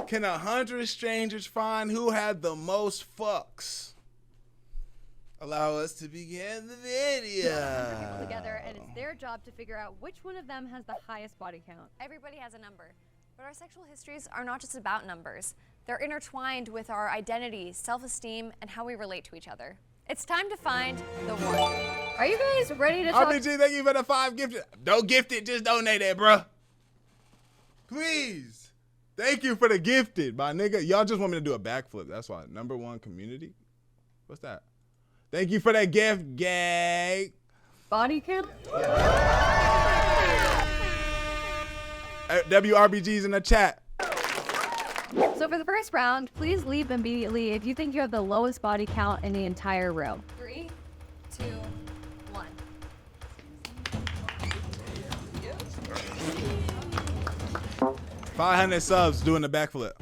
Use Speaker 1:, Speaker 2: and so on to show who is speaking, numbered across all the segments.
Speaker 1: Can 100 strangers find who had the most fucks? Allow us to begin the video.
Speaker 2: People together, and it's their job to figure out which one of them has the highest body count.
Speaker 3: Everybody has a number, but our sexual histories are not just about numbers. They're intertwined with our identity, self-esteem, and how we relate to each other. It's time to find the one.
Speaker 2: Are you guys ready to talk?
Speaker 1: RBG, thank you for the 5 gifted. Don't gift it, just donate it, bruh. Please. Thank you for the gifted, my nigga. Y'all just want me to do a backflip. That's why. #1 community. What's that? Thank you for that gift, gang.
Speaker 2: Body count?
Speaker 1: WRBG's in the chat.
Speaker 2: So for the first round, please leave immediately if you think you have the lowest body count in the entire room.
Speaker 3: 3, 2, 1.
Speaker 1: 500 subs doing the backflip.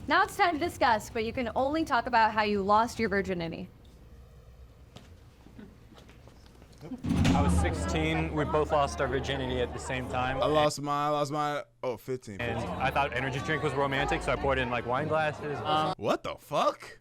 Speaker 2: Now it's time to discuss, but you can only talk about how you lost your virginity.
Speaker 4: I was 16. We both lost our virginity at the same time.
Speaker 1: I lost mine. Oh, 15.
Speaker 4: And I thought energy drink was romantic, so I poured it in like wine glasses.
Speaker 1: What the fuck?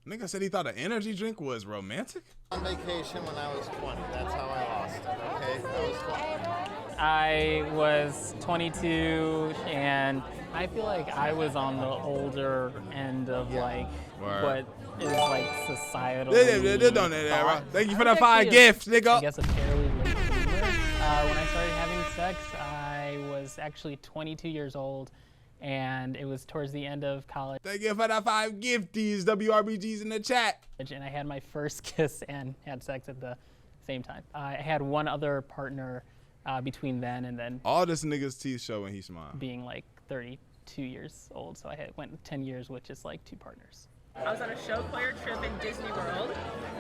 Speaker 1: Nigga said he thought an energy drink was romantic?
Speaker 5: On vacation when I was 20. That's how I lost it, okay? I was 20.
Speaker 6: I was 22, and I feel like I was on the older end of like what is like societal.
Speaker 1: Thank you for the 5 gifts, nigga.
Speaker 6: I guess a fairly late bloomer. When I started having sex, I was actually 22 years old, and it was towards the end of college.
Speaker 1: Thank you for the 5 gifties. WRBG's in the chat.
Speaker 6: And I had my first kiss and had sex at the same time. I had one other partner between then and then.
Speaker 1: All this nigga's teeth show when he smiled.
Speaker 6: Being like 32 years old, so I went 10 years with just like 2 partners.
Speaker 7: I was on a show choir trip in Disney World.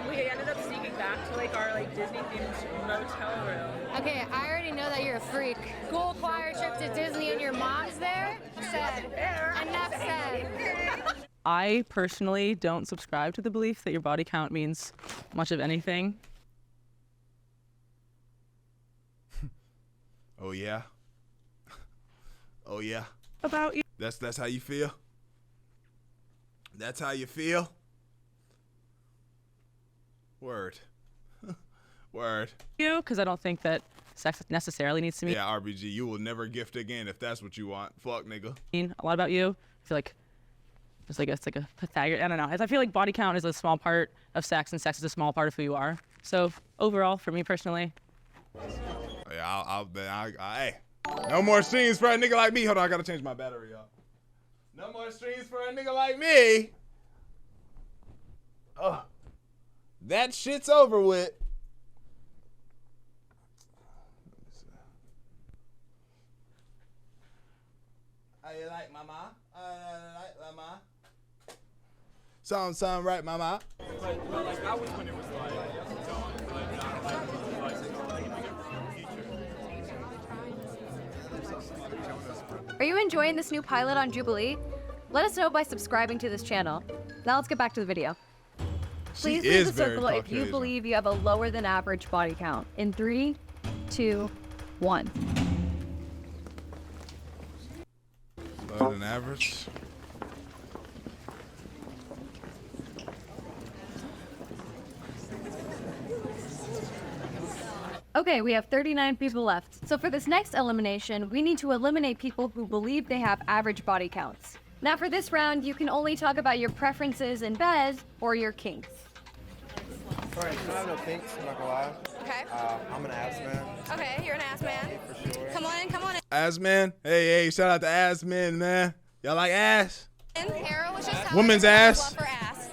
Speaker 7: We ended up sneaking back to like our like Disney themed motel room.
Speaker 8: Okay, I already know that you're a freak. School choir trip to Disney and your mom's there? Said. Enough said.
Speaker 9: I personally don't subscribe to the belief that your body count means much of anything.
Speaker 1: Oh yeah. Oh yeah.
Speaker 9: About you.
Speaker 1: That's how you feel? That's how you feel? Word. Word.
Speaker 9: You, because I don't think that sex necessarily needs to mean.
Speaker 1: Yeah, RBG, you will never gift again if that's what you want. Fuck, nigga.
Speaker 9: A lot about you. I feel like it's like a Pythagorean. I don't know. I feel like body count is a small part of sex, and sex is a small part of who you are. So overall, for me personally.
Speaker 1: Yeah, hey, no more streams for a nigga like me. Hold on, I gotta change my battery, y'all. No more streams for a nigga like me. Oh, that shit's over with. How you like, mama? Like, mama? Sound right, mama?
Speaker 4: But like that was when it was like,
Speaker 2: Are you enjoying this new pilot on Jubilee? Let us know by subscribing to this channel. Now let's get back to the video. Please leave the circle if you believe you have a lower than average body count. In 3, 2, 1.
Speaker 1: Lower than average?
Speaker 2: Okay, we have 39 people left. So for this next elimination, we need to eliminate people who believe they have average body counts. Now for this round, you can only talk about your preferences in bed or your kinks.
Speaker 5: Alright, I have no kinks, I'm not gonna lie.
Speaker 3: Okay.
Speaker 5: I'm an ass man.
Speaker 3: Okay, you're an ass man.
Speaker 5: For sure.
Speaker 3: Come on in.
Speaker 1: Ass man? Hey, shout out to ass men, man. Y'all like ass?
Speaker 3: Arrow was just
Speaker 1: Woman's ass.
Speaker 3: for ass.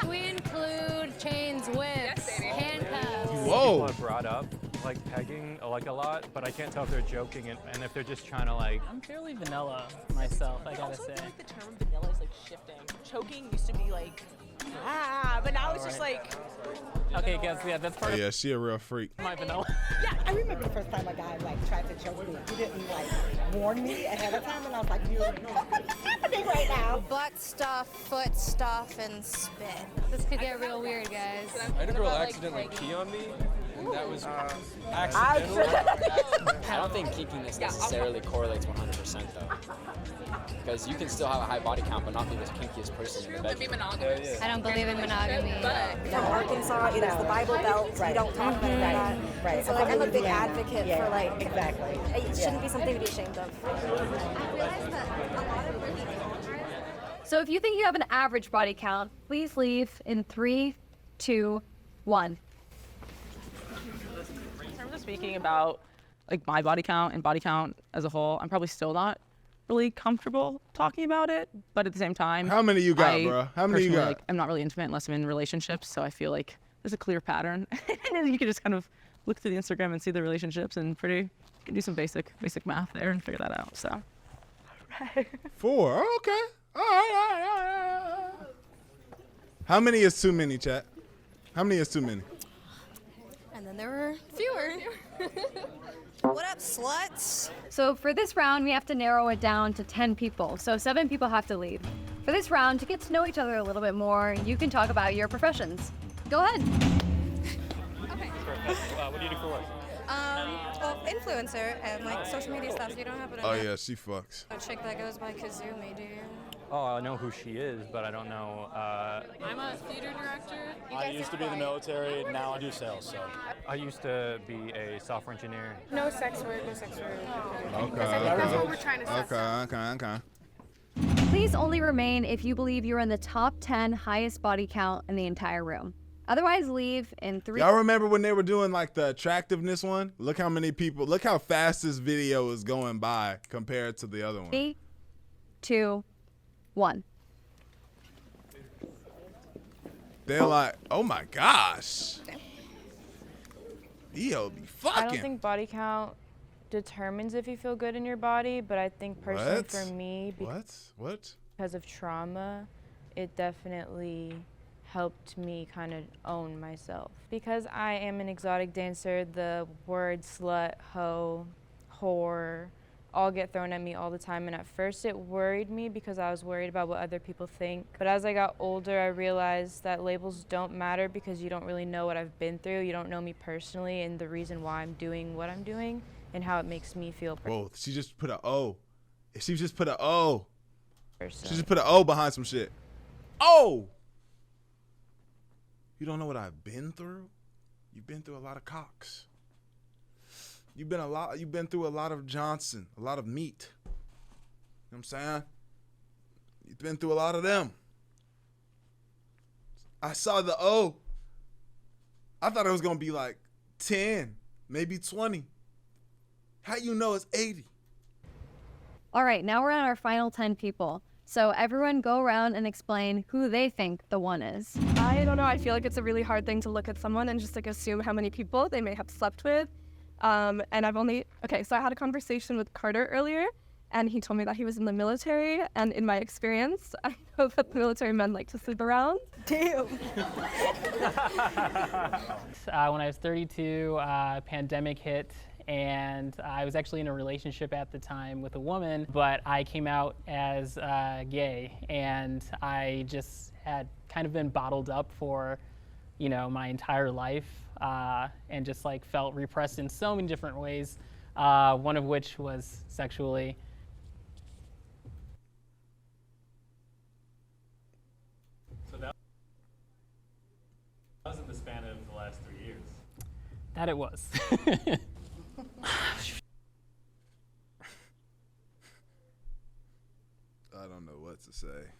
Speaker 8: We include chains, whips, handcuffs.
Speaker 1: Whoa.
Speaker 4: People have brought up like pegging like a lot, but I can't tell if they're joking and if they're just trying to like.
Speaker 6: I'm fairly vanilla myself, I gotta say.
Speaker 7: I feel like the term vanilla is like shifting. Choking used to be like, but now it's just like.
Speaker 6: Okay, guys, yeah, that's part
Speaker 1: Yeah, she a real freak.
Speaker 6: of my vanilla.
Speaker 10: Yeah, I remember the first time a guy like tried to choke me. He didn't like warn me ahead of time, and I was like, what's happening right now?
Speaker 8: Butt stuff, foot stuff, and spit. This could get real weird, guys.
Speaker 11: I had a girl accidentally pee on me, and that was accidental.
Speaker 12: I don't think kinkiness necessarily correlates 100% though. Because you can still have a high body count but not be the kinkiest person in the bedroom.
Speaker 8: I don't believe in monogamy.
Speaker 13: From Arkansas, it's the Bible Belt. We don't talk about that.
Speaker 10: Right.
Speaker 13: So like, I'm a big advocate for like,
Speaker 10: exactly.
Speaker 13: It shouldn't be something to be ashamed of.
Speaker 2: So if you think you have an average body count, please leave in 3, 2, 1.
Speaker 9: In terms of speaking about like my body count and body count as a whole, I'm probably still not really comfortable talking about it, but at the same time,
Speaker 1: how many you got, bro? How many you got?
Speaker 9: Like, I'm not really intimate unless I'm in relationships, so I feel like there's a clear pattern. And you can just kind of look through the Instagram and see the relationships, and you can do some basic math there and figure that out. So,
Speaker 1: 4. Okay. All right. How many is too many, chat? How many is too many?
Speaker 8: And then there were fewer. What up, sluts?
Speaker 2: So for this round, we have to narrow it down to 10 people. So 7 people have to leave. For this round, to get to know each other a little bit more, you can talk about your professions. Go ahead.
Speaker 8: Okay.
Speaker 4: What do you do for work?
Speaker 8: Well, influencer and like social media stuff. So you don't happen to
Speaker 1: Oh
Speaker 8: know
Speaker 1: yeah, she fucks.
Speaker 8: a chick that goes by Kazumi, do you?
Speaker 4: Oh, I know who she is, but I don't know.
Speaker 14: I'm a theater director.
Speaker 15: I used to be in the military, now I do sales, so.
Speaker 4: I used to be a software engineer.
Speaker 14: No sex work, no sex work.
Speaker 1: Okay.
Speaker 14: That's what we're trying to set up.
Speaker 1: Okay.
Speaker 2: Please only remain if you believe you're in the top 10 highest body count in the entire room. Otherwise, leave in 3.
Speaker 1: Y'all remember when they were doing like the attractiveness one? Look how fast this video is going by compared to the other one.
Speaker 2: 3, 2, 1.
Speaker 1: They're like, oh my gosh. Yo, be fucking.
Speaker 16: I don't think body count determines if you feel good in your body, but I think personally for me, because of trauma, it definitely helped me kind of own myself. Because I am an exotic dancer, the word slut, hoe, whore, all get thrown at me all the time, and at first it worried me because I was worried about what other people think. But as I got older, I realized that labels don't matter because you don't really know what I've been through. You don't know me personally and the reason why I'm doing what I'm doing and how it makes me feel.
Speaker 1: Whoa, she just put an O. She just put an O.
Speaker 16: Personally.
Speaker 1: She just put an O behind some shit. Oh! You don't know what I've been through? You've been through a lot of cocks. You've been through a lot of Johnson, a lot of meat. You know what I'm saying? You've been through a lot of them. I saw the O. I thought it was gonna be like 10, maybe 20. How you know it's 80?
Speaker 2: All right, now we're on our final 10 people. So everyone go around and explain who they think the one is.
Speaker 17: I don't know, I feel like it's a really hard thing to look at someone and just like assume how many people they may have slept with. And so I had a conversation with Carter earlier, and he told me that he was in the military, and in my experience, I know that the military men like to sleep around. Damn.
Speaker 6: When I was 32, pandemic hit, and I was actually in a relationship at the time with a woman, but I came out as gay, and I just had kind of been bottled up for, my entire life, and just like felt repressed in so many different ways, one of which was sexually.
Speaker 4: So that was in the span of the last 3 years.
Speaker 6: That it was.
Speaker 1: I don't know what to say.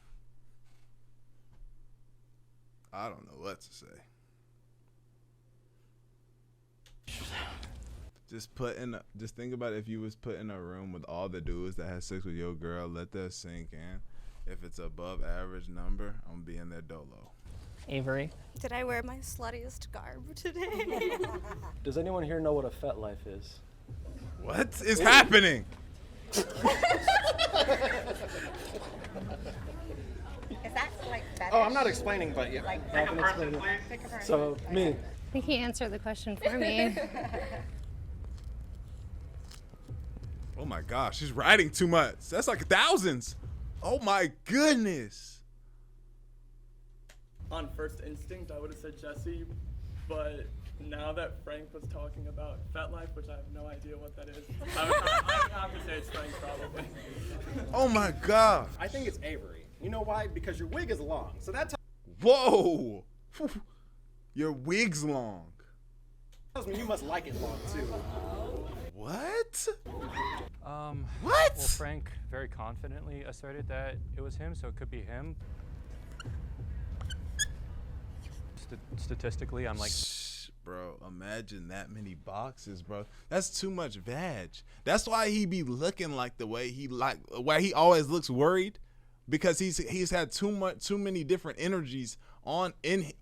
Speaker 1: I don't know what to say. Just think about if you was put in a room with all the dudes that had sex with your girl. Let that sink in. If it's above average number, I'm gonna be in there dolo.
Speaker 6: Avery.
Speaker 8: Did I wear my sluttiest garb today?
Speaker 15: Does anyone here know what a fet life is?
Speaker 1: What is happening?
Speaker 10: Is that like fetish?
Speaker 15: Oh, I'm not explaining, but yeah.
Speaker 10: Like,
Speaker 15: I can explain it. So, me.
Speaker 8: I think he answered the question for me.
Speaker 1: my gosh, she's writing too much. That's like thousands. Oh my goodness.
Speaker 18: On first instinct, I would have said Jesse, but now that Frank was talking about FetLife, which I have no idea what that is, I would have to say it's Frank probably.
Speaker 1: Oh my gosh.
Speaker 15: I think it's Avery. You know why? Because your wig is long. So that's
Speaker 1: Whoa. Your wig's long.
Speaker 15: tells me you must like it long too.
Speaker 1: What?
Speaker 4: What? Well, Frank very confidently asserted that it was him, so it could be him. Statistically, I'm like,
Speaker 1: bro, imagine that many boxes, bro. That's too much vag. That's why he be looking like the way he always looks worried, because he's had too many different energies on him. You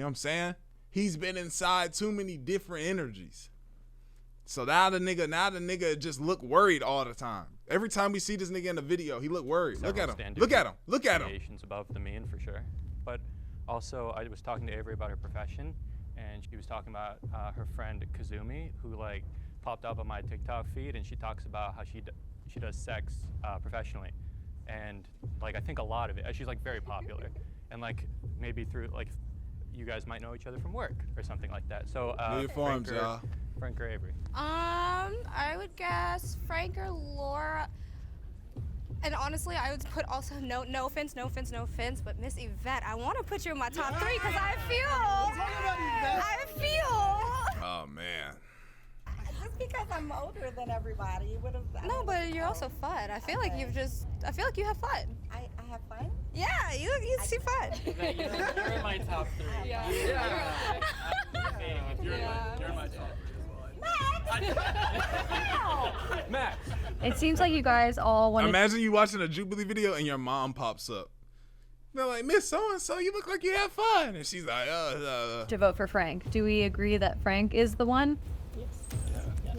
Speaker 1: know what I'm saying? He's been inside too many different energies. So now the nigga just look worried all the time. Every time we see this nigga in the video, he look worried. Look at him. Look at him. Look at him.
Speaker 4: Above the mean for sure. But also, I was talking to Avery about her profession, and she was talking about her friend Kazumi, who like popped up on my TikTok feed, and she talks about how she does sex professionally, and like I think a lot of it. She's like very popular, and like maybe through like you guys might know each other from work or something like that. So Frank or Avery?
Speaker 14: I would guess Frank or Laura. And honestly, I would put also no offense, but Miss Yvette, I want to put you in my top 3 because I feel.
Speaker 1: Oh man.
Speaker 10: Just because I'm older than everybody, you would have.
Speaker 14: No, but you're also fun. I feel like you have fun.
Speaker 10: I have fun.
Speaker 14: Yeah, you seem fun.
Speaker 6: You're in my top 3.
Speaker 18: Yeah. You're in my top 3.
Speaker 2: Max. It seems like you guys all want to.
Speaker 1: Imagine you watching a Jubilee video and your mom pops up. They're like, Miss So-and-so, you look like you have fun. And she's like,
Speaker 2: To vote for Frank. Do we agree that Frank is the one?
Speaker 10: Yes.
Speaker 2: Yeah.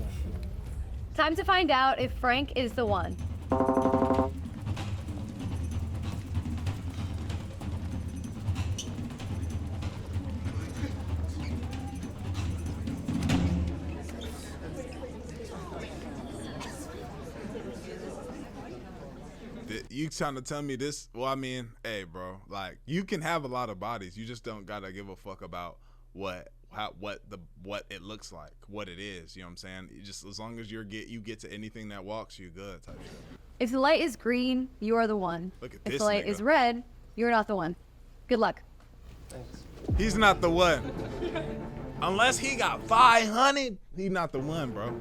Speaker 2: Time to find out if Frank is the one.
Speaker 1: You trying to tell me this? Well, I mean, hey, bro, like you can have a lot of bodies. You just don't gotta give a fuck about what it looks like, what it is. You know what I'm saying? You just as long as you get to anything that walks, you good type shit.
Speaker 2: If the light is green, you are the one.
Speaker 1: Look at
Speaker 2: if
Speaker 1: this
Speaker 2: the light
Speaker 1: nigga.
Speaker 2: is red, you're not the one. Good luck.
Speaker 15: Thanks.
Speaker 1: He's not the one. Unless he got 500, he's not the one, bro.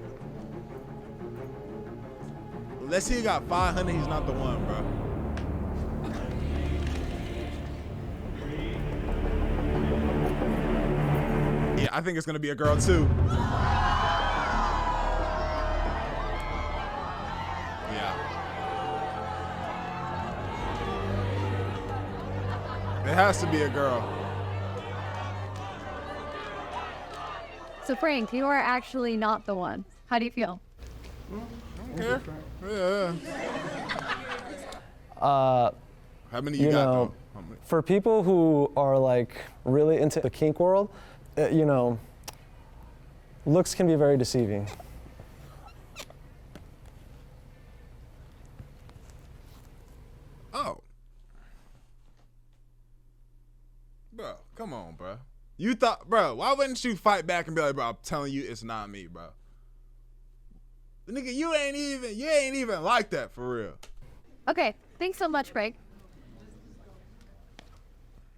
Speaker 1: Unless he got 500, he's not the one, bro. Yeah, I think it's gonna be a girl too. Yeah. It has to be a girl.
Speaker 2: So Frank, you are actually not the one. How do you feel?
Speaker 1: Yeah.
Speaker 15: How
Speaker 1: many you got though?
Speaker 15: For people who are like really into the kink world, looks can be very deceiving.
Speaker 1: Oh. Bro, come on, bro. You thought, bro, why wouldn't you fight back and be like, bro, I'm telling you it's not me, bro. Nigga, you ain't even like that for real.
Speaker 2: Okay, thanks so much, Frank.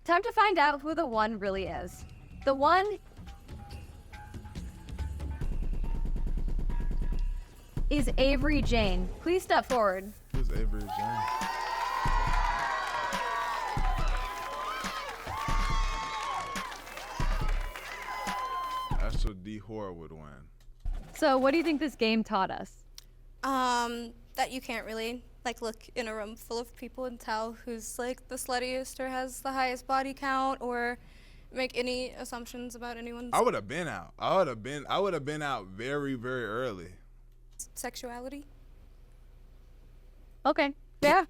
Speaker 2: Time to find out who the one really is. The one is Avery Jane. Please step forward.
Speaker 1: Who's Avery Jane? Astral Dior would win.
Speaker 2: So what do you think this game taught us?
Speaker 14: That you can't really look in a room full of people and tell who's like the sluttiest or has the highest body count or make any assumptions about anyone's
Speaker 1: I would have been out. I would have been out very, very early.
Speaker 14: sexuality.
Speaker 2: Okay. Yeah.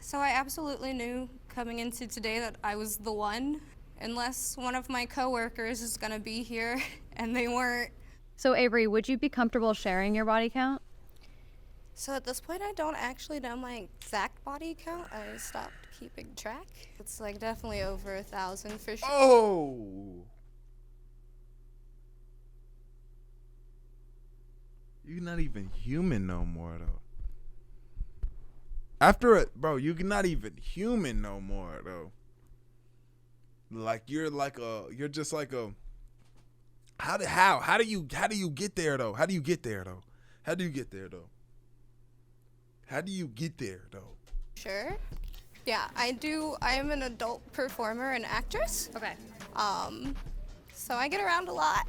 Speaker 14: So I absolutely knew coming into today that I was the one, unless one of my coworkers is gonna be here and they weren't.
Speaker 2: So Avery, would you be comfortable sharing your body count?
Speaker 14: So at this point, I don't actually know my exact body count. I stopped keeping track. It's like definitely over 1,000 for sure.
Speaker 1: Oh! You're not even human no more, though. After it, bro, you're not even human no more, though. Like you're just like a. How do you get there though? How do you get there though? How do you get there though? How do you get there though?
Speaker 14: Sure. Yeah, I do. I am an adult performer and actress.
Speaker 3: Okay.
Speaker 14: So I get around a lot.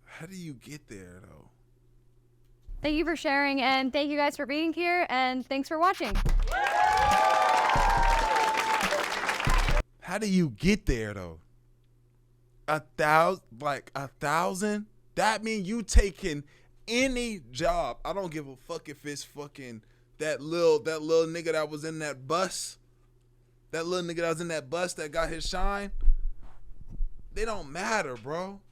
Speaker 1: How do you get there though?
Speaker 2: Thank you for sharing, and thank you guys for being here, and thanks for watching.
Speaker 1: How do you get there though? 1,000? That mean you taking any job. I don't give a fuck if it's fucking that little nigga that was in that bus. That little nigga that was in that bus that got his shine. They don't matter, bro.